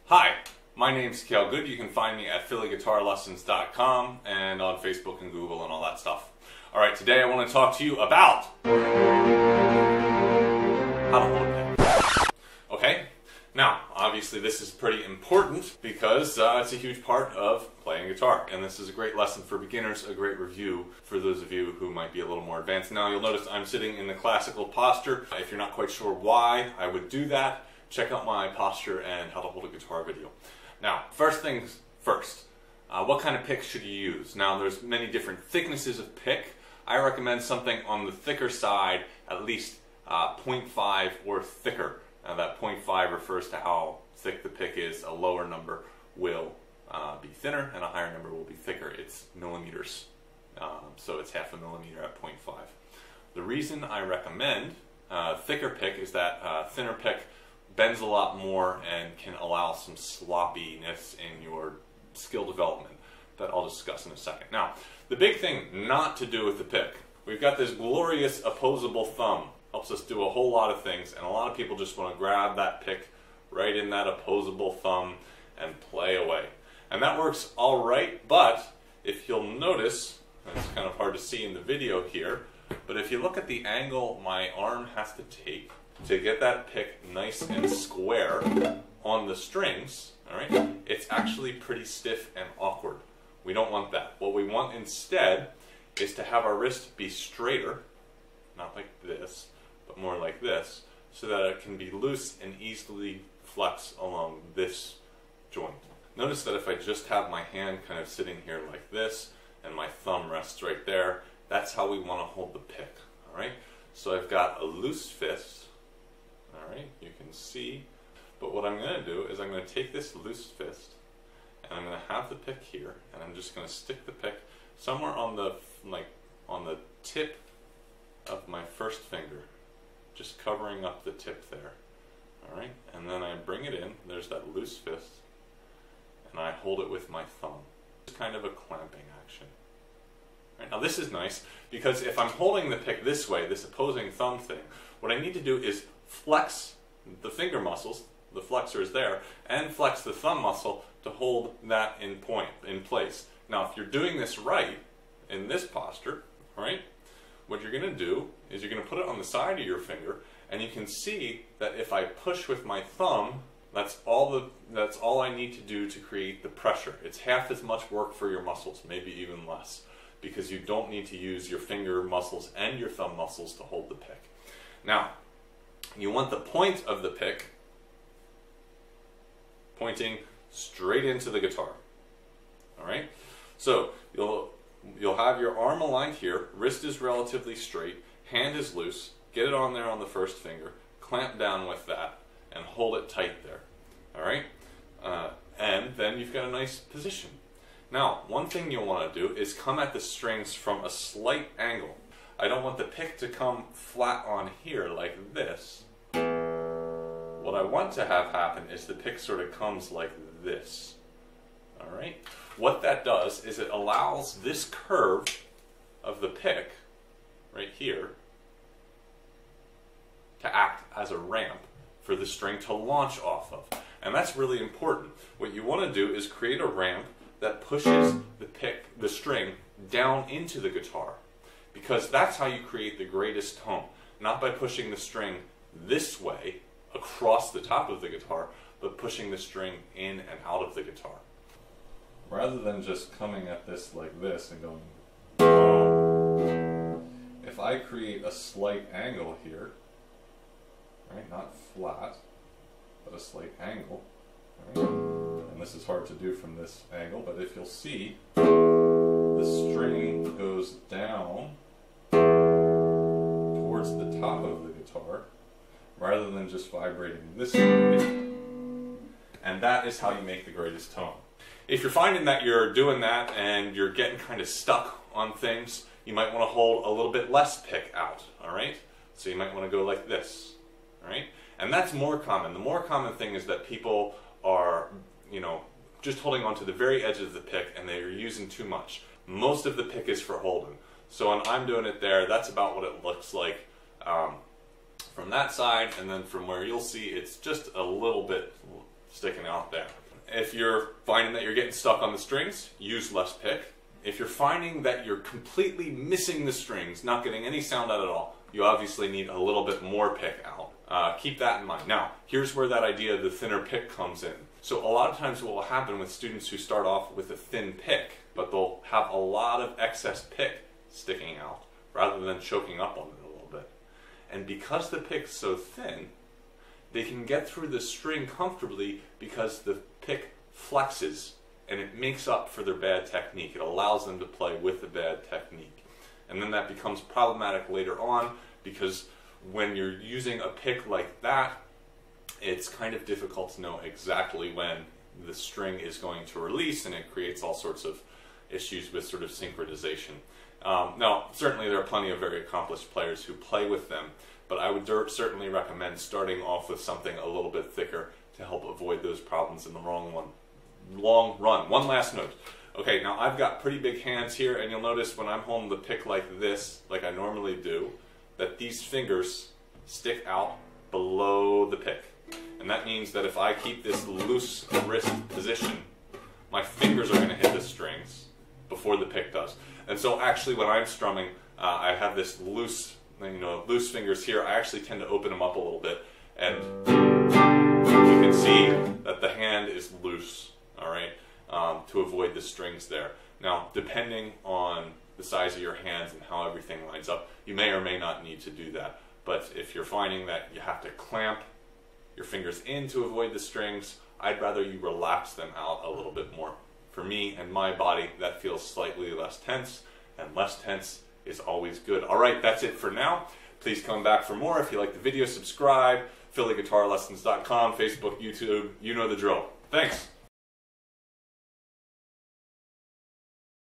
Hi, my name's Cal Good. You can find me at phillyguitarlessons.com and on Facebook and Google and all that stuff. Alright, today I want to talk to you about how to hold a pick. Okay? Now, obviously this is pretty important because it's a huge part of playing guitar. And this is a great lesson for beginners, a great review for those of you who might be a little more advanced. Now, you'll notice I'm sitting in the classical posture. If you're not quite sure why I would do that, check out my posture and how to hold a guitar video. Now, first things first, what kind of pick should you use? Now, there's many different thicknesses of pick. I recommend something on the thicker side, at least 0.5 or thicker. Now, that 0.5 refers to how thick the pick is. A lower number will be thinner and a higher number will be thicker. It's millimeters, so it's half a millimeter at 0.5. The reason I recommend thicker pick is that thinner pick bends a lot more and can allow some sloppiness in your skill development that I'll discuss in a second. Now, the big thing not to do with the pick, we've got this glorious opposable thumb. Helps us do a whole lot of things, and a lot of people just want to grab that pick right in that opposable thumb and play away. And that works all right, but if you'll notice, and it's kind of hard to see in the video here, but if you look at the angle my arm has to take to get that pick nice and square on the strings, all right, it's actually pretty stiff and awkward. We don't want that. What we want instead is to have our wrist be straighter, not like this, but more like this, so that it can be loose and easily flex along this joint. Notice that if I just have my hand kind of sitting here like this, and my thumb rests right there, that's how we want to hold the pick, all right? So I've got a loose fist, all right, you can see, but what I'm going to do is I'm going to take this loose fist, and I'm going to have the pick here, and I'm just going to stick the pick somewhere on the, on the tip of my first finger, just covering up the tip there, all right, and then I bring it in, there's that loose fist, and I hold it with my thumb. It's kind of a clamping action. Right, now this is nice because if I'm holding the pick this way, this opposing thumb thing, what I need to do is flex the finger muscles, the flexor is there, and flex the thumb muscle to hold that in place. Now if you're doing this right, in this posture, right, what you're going to do is you're going to put it on the side of your finger, and you can see that if I push with my thumb, that's all I need to do to create the pressure. It's half as much work for your muscles, maybe even less, because you don't need to use your finger muscles and your thumb muscles to hold the pick. Now, you want the point of the pick pointing straight into the guitar. All right? So, you'll have your arm aligned here, wrist is relatively straight, hand is loose, get it on there on the first finger, clamp down with that, and hold it tight there. All right? And then you've got a nice position. Now, one thing you'll want to do is come at the strings from a slight angle. I don't want the pick to come flat on here like this. What I want to have happen is the pick sort of comes like this. All right? What that does is it allows this curve of the pick right here to act as a ramp for the string to launch off of. And that's really important. What you want to do is create a ramp that pushes the string down into the guitar, because that's how you create the greatest tone. Not by pushing the string this way across the top of the guitar, but pushing the string in and out of the guitar. Rather than just coming at this like this and going, if I create a slight angle here, right, not flat, but a slight angle, right? And this is hard to do from this angle, but if you'll see, the string goes down towards the top of the guitar rather than just vibrating this way, and that is how you make the greatest tone. If you're finding that you're doing that and you're getting kind of stuck on things, you might want to hold a little bit less pick out, all right? So you might want to go like this, all right? And that's more common. The more common thing is that people are, just holding onto the very edge of the pick and they're using too much. Most of the pick is for holding. So when I'm doing it there, that's about what it looks like from that side, and then from where you'll see it's just a little bit sticking out there. If you're finding that you're getting stuck on the strings, use less pick. If you're finding that you're completely missing the strings, not getting any sound out at all, you obviously need a little bit more pick out. Keep that in mind. Now, here's where that idea of the thinner pick comes in. So a lot of times what will happen with students who start off with a thin pick, but they'll have a lot of excess pick sticking out rather than choking up on it a little bit. And because the pick's so thin, they can get through the string comfortably because the pick flexes and it makes up for their bad technique. It allows them to play with the bad technique. And then that becomes problematic later on because when you're using a pick like that, it's kind of difficult to know exactly when the string is going to release, and it creates all sorts of issues with sort of synchronization. Now, certainly there are plenty of very accomplished players who play with them, but I would certainly recommend starting off with something a little bit thicker to help avoid those problems in the long run. One last note. Okay, now I've got pretty big hands here, and you'll notice when I'm holding the pick like this, like I normally do, that these fingers stick out below the pick. And that means that if I keep this loose wrist position, my fingers are going to hit the strings before the pick does. And so actually when I'm strumming, I have this loose fingers here. I actually tend to open them up a little bit, and you can see that the hand is loose, all right, to avoid the strings there. Now, depending on the size of your hands and how everything lines up, you may or may not need to do that. But if you're finding that you have to clamp your fingers in to avoid the strings, I'd rather you relax them out a little bit more. For me and my body, that feels slightly less tense, and less tense is always good. All right, that's it for now. Please come back for more. If you like the video, subscribe. PhillyGuitarLessons.com, Facebook, YouTube, you know the drill. Thanks.